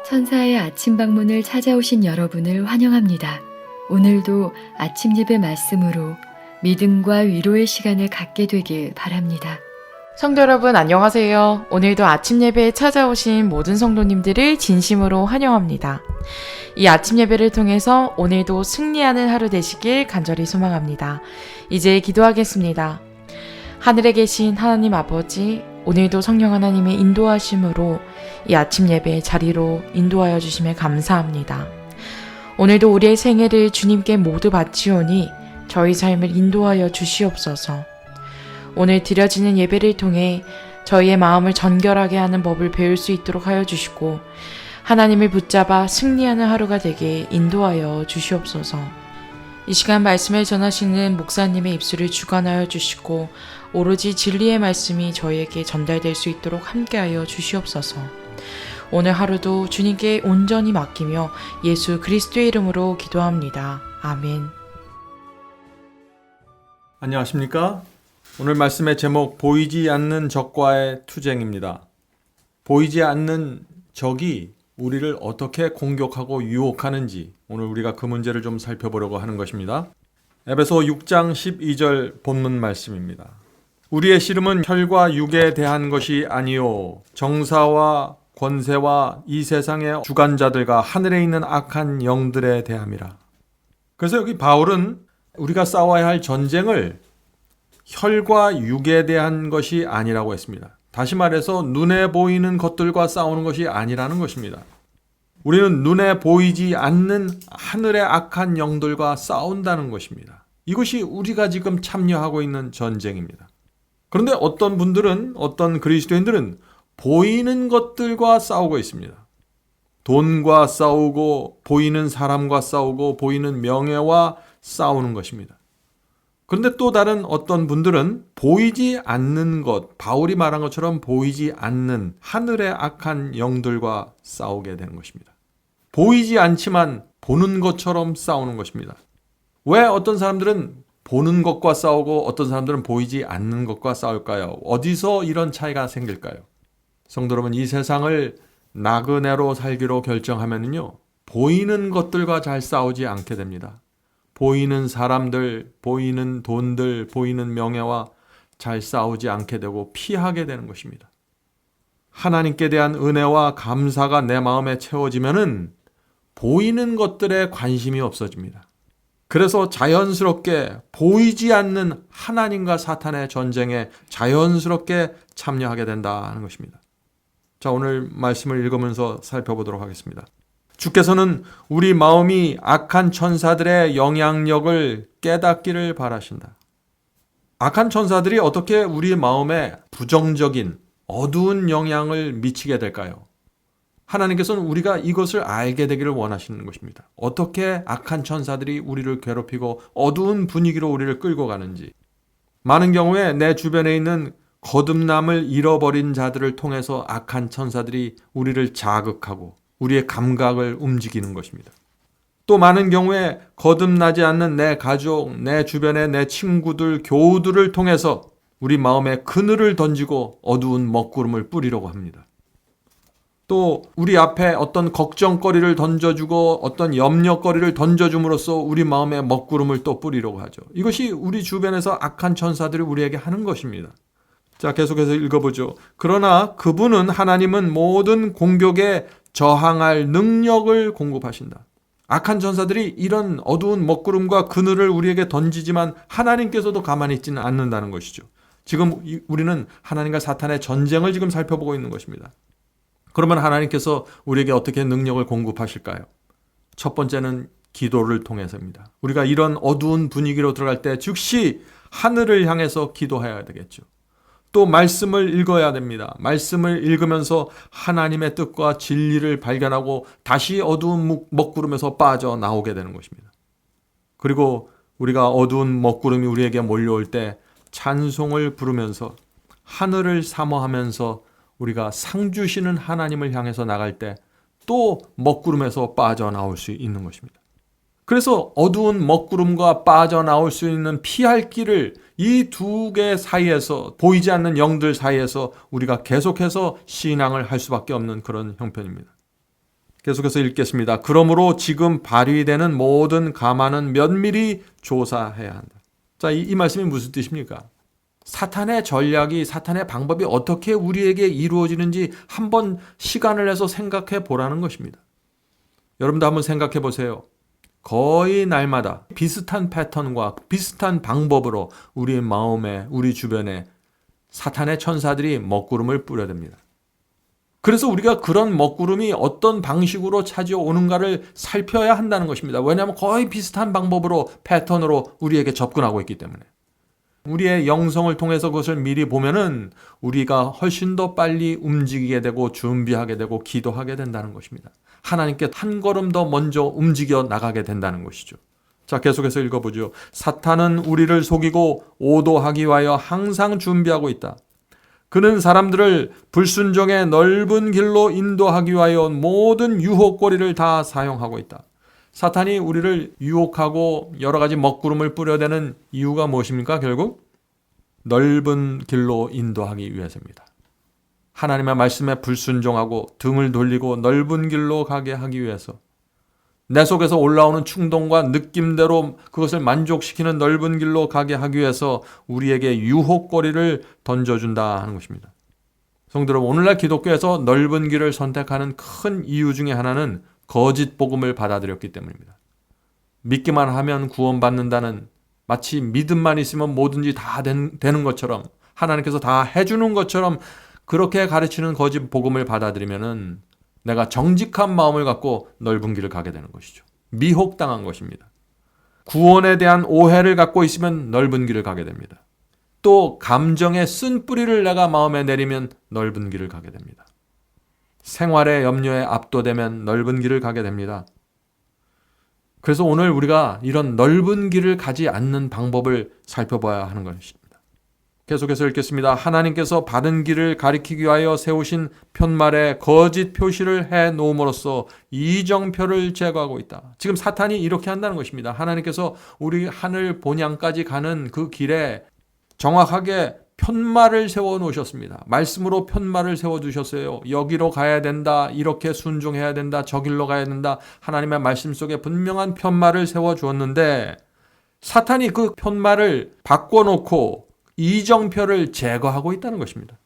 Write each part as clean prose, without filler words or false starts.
천사의 아침 방문을 찾아오신 여러분을 환영합니다. 오늘도 아침 예배 말씀으로 믿음과 위로의 시간을 갖게 되길 바랍니다. 성도 여러분 안녕하세요. 오늘도 아침 예배에 찾아오신 모든 성도님들을 진심으로 환영합니다. 이 아침 예배를 통해서 오늘도 승리하는 하루 되시길 간절히 소망합니다. 이제 기도하겠습니다. 하늘에 계신 하나님 아버지, 오늘도 성령 하나님의 인도하심으로 이 아침 예배 자리로 인도하여 주심에 감사합니다. 오늘도 우리의 생애를 주님께 모두 바치오니 저희 삶을 인도하여 주시옵소서. 오늘 드려지는 예배를 통해 저희의 마음을 전결하게 하는 법을 배울 수 있도록 하여 주시고 하나님을 붙잡아 승리하는 하루가 되게 인도하여 주시옵소서. 이 시간 말씀을 전하시는 목사님의 입술을 주관하여 주시고 오로지 진리의 말씀이 저희에게 전달될 수 있도록 함께하여 주시옵소서. 오늘 하루도 주님께 온전히 맡기며 예수 그리스도의 이름으로 기도합니다. 아멘. 안녕하십니까? 오늘 말씀의 제목 보이지 않는 적과의 투쟁입니다. 보이지 않는 적이 우리를 어떻게 공격하고 유혹하는지 오늘 우리가 그 문제를 좀 살펴보려고 하는 것입니다. 에베소 6장 12절 본문 말씀입니다. 우리의 씨름은 혈과 육에 대한 것이 아니요 정사와 권세와 이 세상의 주관자들과 하늘에 있는 악한 영들에 대함이라. 그래서 여기 바울은 우리가 싸워야 할 전쟁을 혈과 육에 대한 것이 아니라고 했습니다. 다시 말해서 눈에 보이는 것들과 싸우는 것이 아니라는 것입니다. 우리는 눈에 보이지 않는 하늘의 악한 영들과 싸운다는 것입니다. 이것이 우리가 지금 참여하고 있는 전쟁입니다. 그런데 어떤 그리스도인들은 보이는 것들과 싸우고 있습니다. 돈과 싸우고 보이는 사람과 싸우고 보이는 명예와 싸우는 것입니다. 그런데 또 다른 어떤 분들은 보이지 않는 것, 바울이 말한 것처럼 보이지 않는 하늘의 악한 영들과 싸우게 되는 것입니다. 보이지 않지만 보는 것처럼 싸우는 것입니다. 왜 어떤 사람들은 보는 것과 싸우고 어떤 사람들은 보이지 않는 것과 싸울까요? 어디서 이런 차이가 생길까요? 성도 여러분, 이 세상을 나그네로 살기로 결정하면요, 보이는 것들과 잘 싸우지 않게 됩니다. 보이는 사람들, 보이는 돈들, 보이는 명예와 잘 싸우지 않게 되고 피하게 되는 것입니다. 하나님께 대한 은혜와 감사가 내 마음에 채워지면은 보이는 것들에 관심이 없어집니다. 그래서 자연스럽게 보이지 않는 하나님과 사탄의 전쟁에 자연스럽게 참여하게 된다는 것입니다. 자, 오늘 말씀을 읽으면서 살펴보도록 하겠습니다. 주께서는 우리 마음이 악한 천사들의 영향력을 깨닫기를 바라신다. 악한 천사들이 어떻게 우리 마음에 부정적인 어두운 영향을 미치게 될까요? 하나님께서는 우리가 이것을 알게 되기를 원하시는 것입니다. 어떻게 악한 천사들이 우리를 괴롭히고 어두운 분위기로 우리를 끌고 가는지. 많은 경우에 내 주변에 있는 거듭남을 잃어버린 자들을 통해서 악한 천사들이 우리를 자극하고 우리의 감각을 움직이는 것입니다. 또 많은 경우에 거듭나지 않는 내 가족, 내 주변의 내 친구들, 교우들을 통해서 우리 마음에 그늘을 던지고 어두운 먹구름을 뿌리려고 합니다. 또 우리 앞에 어떤 걱정거리를 던져주고 어떤 염려거리를 던져줌으로써 우리 마음에 먹구름을 또 뿌리려고 하죠. 이것이 우리 주변에서 악한 천사들이 우리에게 하는 것입니다. 자, 계속해서 읽어보죠. 그러나 그분은 하나님은 모든 공격에 저항할 능력을 공급하신다. 악한 천사들이 이런 어두운 먹구름과 그늘을 우리에게 던지지만 하나님께서도 가만히 있지는 않는다는 것이죠. 지금 우리는 하나님과 사탄의 전쟁을 지금 살펴보고 있는 것입니다. 그러면 하나님께서 우리에게 어떻게 능력을 공급하실까요? 첫 번째는 기도를 통해서입니다. 우리가 이런 어두운 분위기로 들어갈 때 즉시 하늘을 향해서 기도해야 되겠죠. 또 말씀을 읽어야 됩니다. 말씀을 읽으면서 하나님의 뜻과 진리를 발견하고 다시 어두운 먹구름에서 빠져나오게 되는 것입니다. 그리고 우리가 어두운 먹구름이 우리에게 몰려올 때 찬송을 부르면서 하늘을 사모하면서 우리가 상 주시는 하나님을 향해서 나갈 때 또 먹구름에서 빠져나올 수 있는 것입니다. 그래서 어두운 먹구름과 빠져나올 수 있는 피할 길을 이 두 개 사이에서, 보이지 않는 영들 사이에서 우리가 계속해서 신앙을 할 수밖에 없는 그런 형편입니다. 계속해서 읽겠습니다. 그러므로 지금 발휘되는 모든 감화는 면밀히 조사해야 한다. 자, 이 말씀이 무슨 뜻입니까? 사탄의 전략이, 사탄의 방법이 어떻게 우리에게 이루어지는지 한번 시간을 내서 생각해 보라는 것입니다. 여러분도 한번 생각해 보세요. 거의 날마다 비슷한 패턴과 비슷한 방법으로 우리 마음에, 우리 주변에 사탄의 천사들이 먹구름을 뿌려댑니다. 그래서 우리가 그런 먹구름이 어떤 방식으로 찾아오는가를 살펴야 한다는 것입니다. 왜냐하면 거의 비슷한 방법으로, 패턴으로 우리에게 접근하고 있기 때문에. 우리의 영성을 통해서 그것을 미리 보면은 우리가 훨씬 더 빨리 움직이게 되고 준비하게 되고 기도하게 된다는 것입니다. 하나님께 한 걸음 더 먼저 움직여 나가게 된다는 것이죠. 자, 계속해서 읽어보죠. 사탄은 우리를 속이고 오도하기 위하여 항상 준비하고 있다. 그는 사람들을 불순종의 넓은 길로 인도하기 위하여 모든 유혹거리를 다 사용하고 있다. 사탄이 우리를 유혹하고 여러 가지 먹구름을 뿌려대는 이유가 무엇입니까? 결국 넓은 길로 인도하기 위해서입니다. 하나님의 말씀에 불순종하고 등을 돌리고 넓은 길로 가게 하기 위해서, 내 속에서 올라오는 충동과 느낌대로 그것을 만족시키는 넓은 길로 가게 하기 위해서 우리에게 유혹거리를 던져준다 하는 것입니다. 성도 여러분, 오늘날 기독교에서 넓은 길을 선택하는 큰 이유 중에 하나는 거짓 복음을 받아들였기 때문입니다. 믿기만 하면 구원받는다는, 마치 믿음만 있으면 뭐든지 다 되는 것처럼, 하나님께서 다 해주는 것처럼 그렇게 가르치는 거짓 복음을 받아들이면은 내가 정직한 마음을 갖고 넓은 길을 가게 되는 것이죠. 미혹당한 것입니다. 구원에 대한 오해를 갖고 있으면 넓은 길을 가게 됩니다. 또 감정의 쓴뿌리를 내가 마음에 내리면 넓은 길을 가게 됩니다. 생활의 염려에 압도되면 넓은 길을 가게 됩니다. 그래서 오늘 우리가 이런 넓은 길을 가지 않는 방법을 살펴봐야 하는 것입니다. 계속해서 읽겠습니다. 하나님께서 바른 길을 가리키기 위하여 세우신 편말에 거짓 표시를 해 놓음으로써 이정표를 제거하고 있다. 지금 사탄이 이렇게 한다는 것입니다. 하나님께서 우리 하늘 본향까지 가는 그 길에 정확하게 편말을 세워 놓으셨습니다. 말씀으로 편말을 세워 두셨어요. 여기로 가야 된다, 이렇게 순종해야 된다, 저 길로 가야 된다. 하나님의 말씀 속에 분명한 편말을 세워 주었는데 사탄이 그 편말을 바꿔놓고 이정표를 제거하고 있다는 것입니다.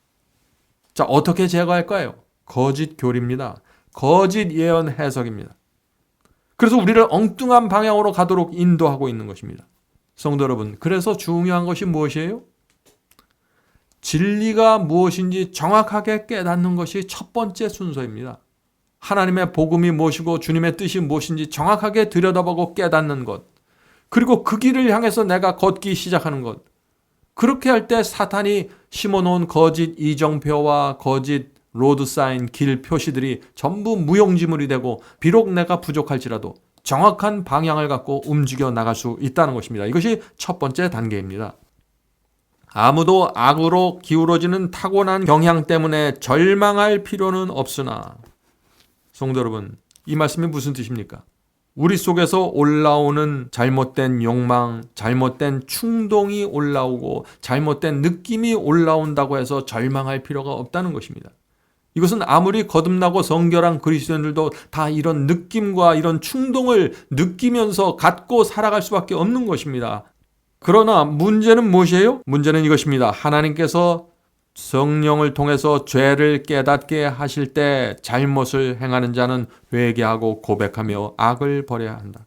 자, 어떻게 제거할까요? 거짓 교리입니다. 거짓 예언 해석입니다. 그래서 우리를 엉뚱한 방향으로 가도록 인도하고 있는 것입니다. 성도 여러분, 그래서 중요한 것이 무엇이에요? 진리가 무엇인지 정확하게 깨닫는 것이 첫 번째 순서입니다. 하나님의 복음이 무엇이고 주님의 뜻이 무엇인지 정확하게 들여다보고 깨닫는 것, 그리고 그 길을 향해서 내가 걷기 시작하는 것. 그렇게 할 때 사탄이 심어놓은 거짓 이정표와 거짓 로드사인, 길 표시들이 전부 무용지물이 되고, 비록 내가 부족할지라도 정확한 방향을 갖고 움직여 나갈 수 있다는 것입니다. 이것이 첫 번째 단계입니다. 아무도 악으로 기울어지는 타고난 경향 때문에 절망할 필요는 없으나, 성도 여러분, 이 말씀이 무슨 뜻입니까? 우리 속에서 올라오는 잘못된 욕망, 잘못된 충동이 올라오고 잘못된 느낌이 올라온다고 해서 절망할 필요가 없다는 것입니다. 이것은 아무리 거듭나고 성결한 그리스도인들도 다 이런 느낌과 이런 충동을 느끼면서 갖고 살아갈 수밖에 없는 것입니다. 그러나 문제는 무엇이에요? 문제는 이것입니다. 하나님께서 성령을 통해서 죄를 깨닫게 하실 때 잘못을 행하는 자는 회개하고 고백하며 악을 버려야 한다.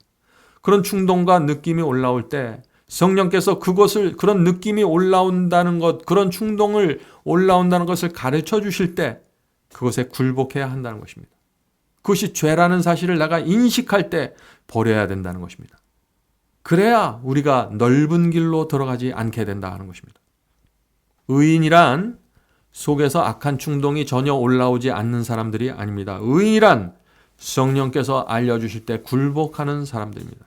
그런 충동과 느낌이 올라올 때 성령께서 그것을, 그런 느낌이 올라온다는 것, 그런 충동을 올라온다는 것을 가르쳐 주실 때 그것에 굴복해야 한다는 것입니다. 그것이 죄라는 사실을 내가 인식할 때 버려야 된다는 것입니다. 그래야 우리가 넓은 길로 들어가지 않게 된다 하는 것입니다. 의인이란 속에서 악한 충동이 전혀 올라오지 않는 사람들이 아닙니다. 의인이란 성령께서 알려주실 때 굴복하는 사람들입니다.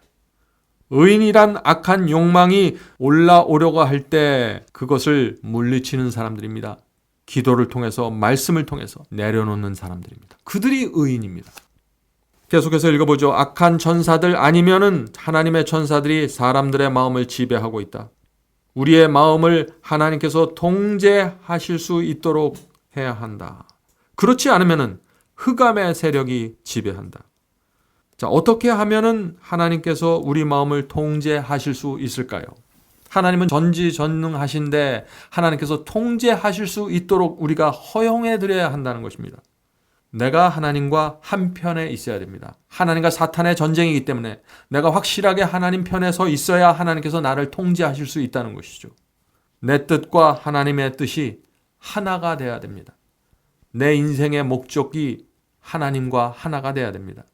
의인이란 악한 욕망이 올라오려고 할 때 그것을 물리치는 사람들입니다. 기도를 통해서, 말씀을 통해서 내려놓는 사람들입니다. 그들이 의인입니다. 계속해서 읽어보죠. 악한 천사들 아니면은 하나님의 천사들이 사람들의 마음을 지배하고 있다. 우리의 마음을 하나님께서 통제하실 수 있도록 해야 한다. 그렇지 않으면은 흑암의 세력이 지배한다. 자, 어떻게 하면은 하나님께서 우리 마음을 통제하실 수 있을까요? 하나님은 전지전능하신데 하나님께서 통제하실 수 있도록 우리가 허용해 드려야 한다는 것입니다. 내가 하나님과 한편에 있어야 됩니다. 하나님과 사탄의 전쟁이기 때문에 내가 확실하게 하나님 편에 서 있어야 하나님께서 나를 통제하실 수 있다는 것이죠. 내 뜻과 하나님의 뜻이 하나가 돼야 됩니다. 내 인생의 목적이 하나님과 하나가 돼야 됩니다.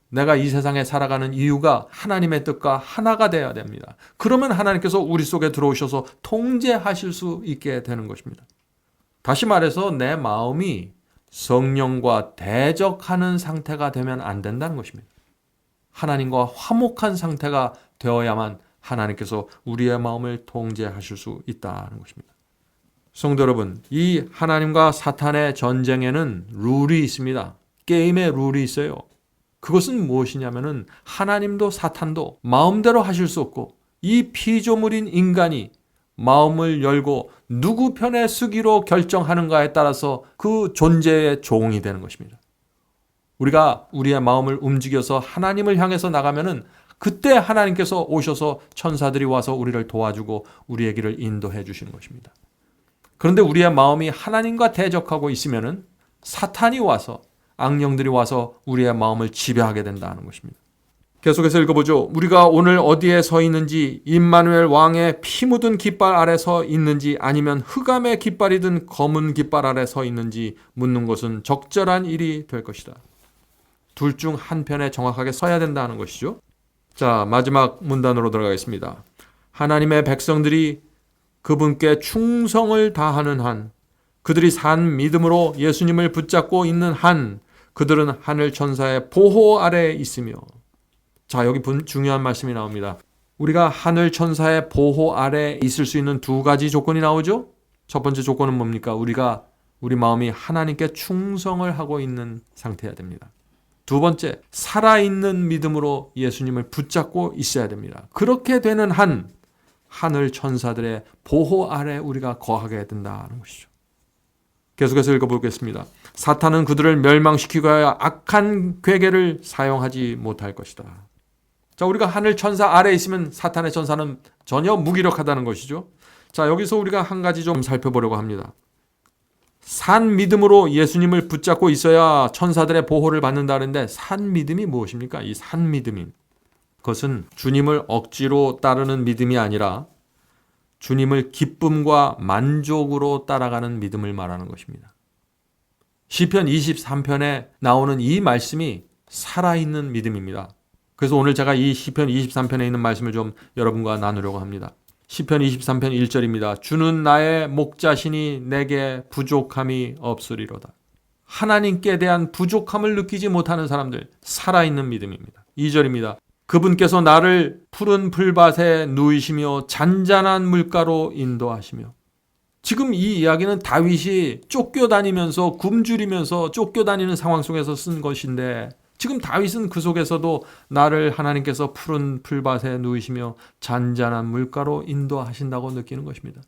내가 이 세상에 살아가는 이유가 하나님의 뜻과 하나가 돼야 됩니다. 그러면 하나님께서 우리 속에 들어오셔서 통제하실 수 있게 되는 것입니다. 다시 말해서 내 마음이 성령과 대적하는 상태가 되면 안 된다는 것입니다. 하나님과 화목한 상태가 되어야만 하나님께서 우리의 마음을 통제하실 수 있다는 것입니다. 성도 여러분, 이 하나님과 사탄의 전쟁에는 룰이 있습니다. 게임의 룰이 있어요. 그것은 무엇이냐면은 하나님도 사탄도 마음대로 하실 수 없고 이 피조물인 인간이 마음을 열고 누구 편에 서기로 결정하는가에 따라서 그 존재의 종이 되는 것입니다. 우리가 우리의 마음을 움직여서 하나님을 향해서 나가면은 그때 하나님께서 오셔서 천사들이 와서 우리를 도와주고 우리의 길을 인도해 주시는 것입니다. 그런데 우리의 마음이 하나님과 대적하고 있으면은 사탄이 와서 악령들이 와서 우리의 마음을 지배하게 된다는 것입니다. 계속해서 읽어보죠. 우리가 오늘 어디에 서 있는지, 임마누엘 왕의 피 묻은 깃발 아래 서 있는지 아니면 흑암의 깃발이든 검은 깃발 아래 서 있는지 묻는 것은 적절한 일이 될 것이다. 둘 중 한 편에 정확하게 서야 된다는 것이죠. 자, 마지막 문단으로 들어가겠습니다. 하나님의 백성들이 그분께 충성을 다하는 한, 그들이 산 믿음으로 예수님을 붙잡고 있는 한, 그들은 하늘 천사의 보호 아래에 있으며. 자, 여기 중요한 말씀이 나옵니다. 우리가 하늘 천사의 보호 아래에 있을 수 있는 두 가지 조건이 나오죠. 첫 번째 조건은 뭡니까? 우리 마음이 하나님께 충성을 하고 있는 상태여야 됩니다. 두 번째, 살아있는 믿음으로 예수님을 붙잡고 있어야 됩니다. 그렇게 되는 한, 하늘 천사들의 보호 아래 우리가 거하게 된다는 것이죠. 계속해서 읽어보겠습니다. 사탄은 그들을 멸망시키고 하여 악한 괴계를 사용하지 못할 것이다. 자, 우리가 하늘 천사 아래에 있으면 사탄의 천사는 전혀 무기력하다는 것이죠. 자, 여기서 우리가 한 가지 좀 살펴보려고 합니다. 산 믿음으로 예수님을 붙잡고 있어야 천사들의 보호를 받는다는데 산 믿음이 무엇입니까? 이 산 믿음이, 그것은 주님을 억지로 따르는 믿음이 아니라 주님을 기쁨과 만족으로 따라가는 믿음을 말하는 것입니다. 시편 23편에 나오는 이 말씀이 살아있는 믿음입니다. 그래서 오늘 제가 이 시편 23편에 있는 말씀을 좀 여러분과 나누려고 합니다. 시편 23편 1절입니다. 주는 나의 목자시니 내게 부족함이 없으리로다. 하나님께 대한 부족함을 느끼지 못하는 사람들, 살아있는 믿음입니다. 2절입니다. 그분께서 나를 푸른 풀밭에 누이시며 잔잔한 물가로 인도하시며. 지금 이 이야기는 다윗이 쫓겨다니면서 굶주리면서 쫓겨다니는 상황 속에서 쓴 것인데 지금 다윗은 그 속에서도 나를 하나님께서 푸른 풀밭에 누이시며 잔잔한 물가로 인도하신다고 느끼는 것입니다.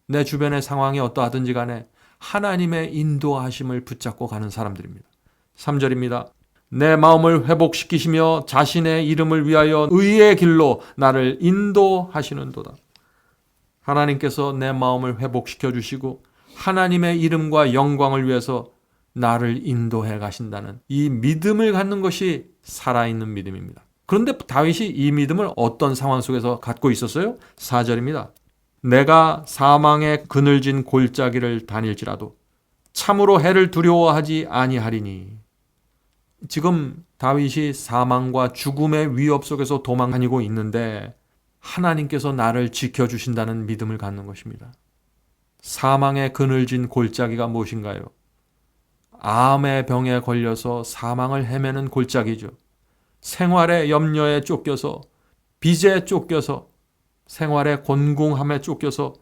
내 주변의 상황이 어떠하든지 간에 하나님의 인도하심을 붙잡고 가는 사람들입니다. 3절입니다. 내 마음을 회복시키시며 자신의 이름을 위하여 의의 길로 나를 인도하시는도다. 하나님께서 내 마음을 회복시켜 주시고 하나님의 이름과 영광을 위해서 나를 인도해 가신다는 이 믿음을 갖는 것이 살아있는 믿음입니다. 그런데 다윗이 이 믿음을 어떤 상황 속에서 갖고 있었어요? 4절입니다. 내가 사망의 그늘진 골짜기를 다닐지라도 참으로 해를 두려워하지 아니하리니. 지금 다윗이 사망과 죽음의 위협 속에서 도망다니고 있는데 하나님께서 나를 지켜주신다는 믿음을 갖는 것입니다. 사망의 그늘진 골짜기가 무엇인가요? 암의 병에 걸려서 사망을 헤매는 골짜기죠. 생활의 염려에 쫓겨서, 빚에 쫓겨서, 생활의 곤궁함에 쫓겨서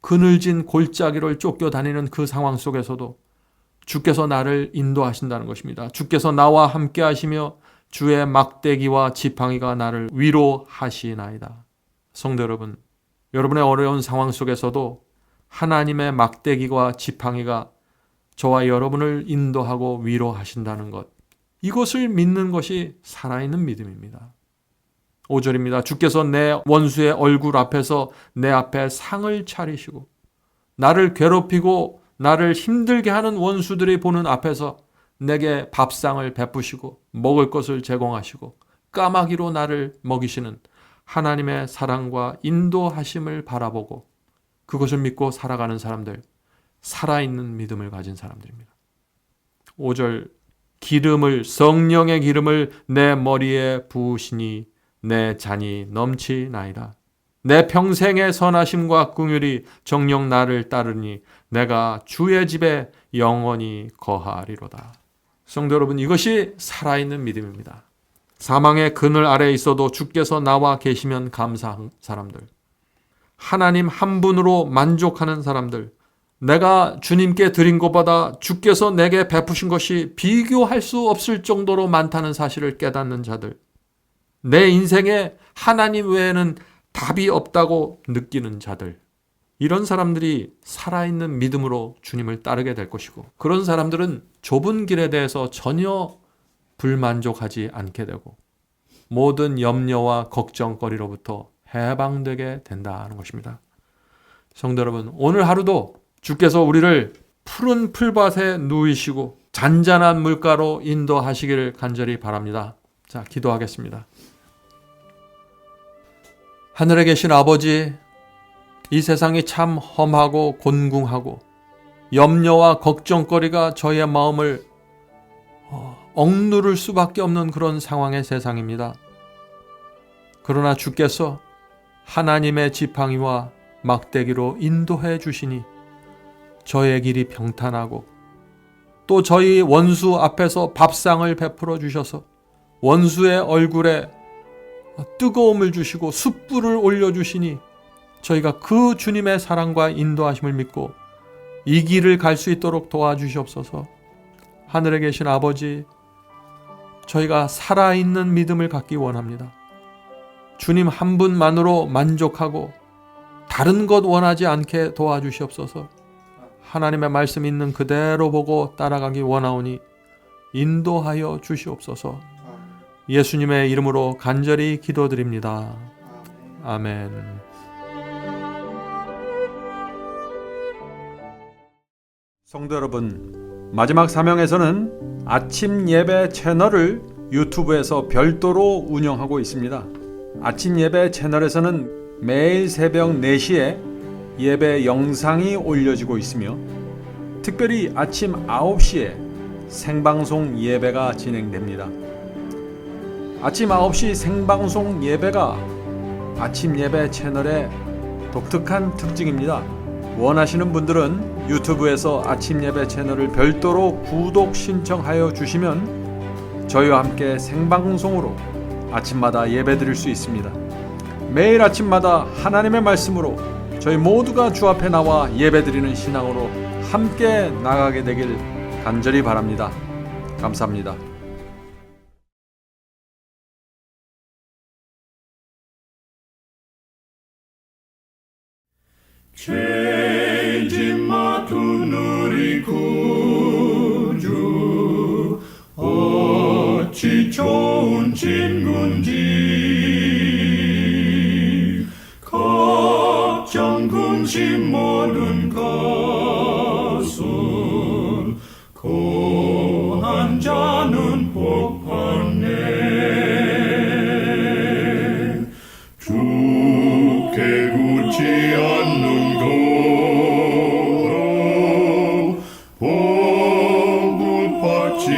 그늘진 골짜기를 쫓겨다니는 그 상황 속에서도 주께서 나를 인도하신다는 것입니다. 주께서 나와 함께 하시며 주의 막대기와 지팡이가 나를 위로하시나이다. 성도 여러분, 여러분의 어려운 상황 속에서도 하나님의 막대기와 지팡이가 저와 여러분을 인도하고 위로하신다는 것, 이것을 믿는 것이 살아있는 믿음입니다. 5절입니다. 주께서 내 원수의 얼굴 앞에서 내 앞에 상을 차리시고 나를 괴롭히고 나를 힘들게 하는 원수들이 보는 앞에서 내게 밥상을 베푸시고 먹을 것을 제공하시고 까마귀로 나를 먹이시는 하나님의 사랑과 인도하심을 바라보고 그것을 믿고 살아가는 사람들, 살아있는 믿음을 가진 사람들입니다. 5절, 기름을, 성령의 기름을 내 머리에 부으시니 내 잔이 넘치나이다. 내 평생의 선하심과 긍휼이 정녕 나를 따르니 내가 주의 집에 영원히 거하리로다. 성도 여러분, 이것이 살아있는 믿음입니다. 사망의 그늘 아래에 있어도 주께서 나와 계시면 감사한 사람들, 하나님 한 분으로 만족하는 사람들, 내가 주님께 드린 것보다 주께서 내게 베푸신 것이 비교할 수 없을 정도로 많다는 사실을 깨닫는 자들, 내 인생에 하나님 외에는 답이 없다고 느끼는 자들, 이런 사람들이 살아있는 믿음으로 주님을 따르게 될 것이고, 그런 사람들은 좁은 길에 대해서 전혀 불만족하지 않게 되고 모든 염려와 걱정거리로부터 해방되게 된다는 것입니다. 성도 여러분, 오늘 하루도 주께서 우리를 푸른 풀밭에 누이시고 잔잔한 물가로 인도하시기를 간절히 바랍니다. 자, 기도하겠습니다. 하늘에 계신 아버지, 이 세상이 참 험하고 곤궁하고 염려와 걱정거리가 저희의 마음을 억누를 수밖에 없는 그런 상황의 세상입니다. 그러나 주께서 하나님의 지팡이와 막대기로 인도해 주시니 저의 길이 평탄하고 또 저희 원수 앞에서 밥상을 베풀어 주셔서 원수의 얼굴에 뜨거움을 주시고 숯불을 올려주시니 저희가 그 주님의 사랑과 인도하심을 믿고 이 길을 갈 수 있도록 도와주시옵소서. 하늘에 계신 아버지, 저희가 살아있는 믿음을 갖기 원합니다. 주님 한 분만으로 만족하고 다른 것 원하지 않게 도와주시옵소서. 하나님의 말씀 있는 그대로 보고 따라가기 원하오니 인도하여 주시옵소서. 예수님의 이름으로 간절히 기도드립니다. 아멘. 성도 여러분, 마지막 사명에서는 아침 예배 채널을 유튜브에서 별도로 운영하고 있습니다. 아침 예배 채널에서는 매일 새벽 4시에 예배 영상이 올려지고 있으며 특별히 아침 9시에 생방송 예배가 진행됩니다. 아침 9시 생방송 예배가 아침 예배 채널의 독특한 특징입니다. 원하시는 분들은 유튜브에서 아침 예배 채널을 별도로 구독 신청하여 주시면 저희와 함께 생방송으로 아침마다 예배 드릴 수 있습니다. 매일 아침마다 하나님의 말씀으로 저희 모두가 주 앞에 나와 예배 드리는 신앙으로 함께 나가게 되길 간절히 바랍니다. 감사합니다. 죄짐 맡은 우리 구주 어찌 좋은 친구인지 걱정 근심 모든 것은 고난 자는 복 받네. 주께 굳지 않는 복을 받지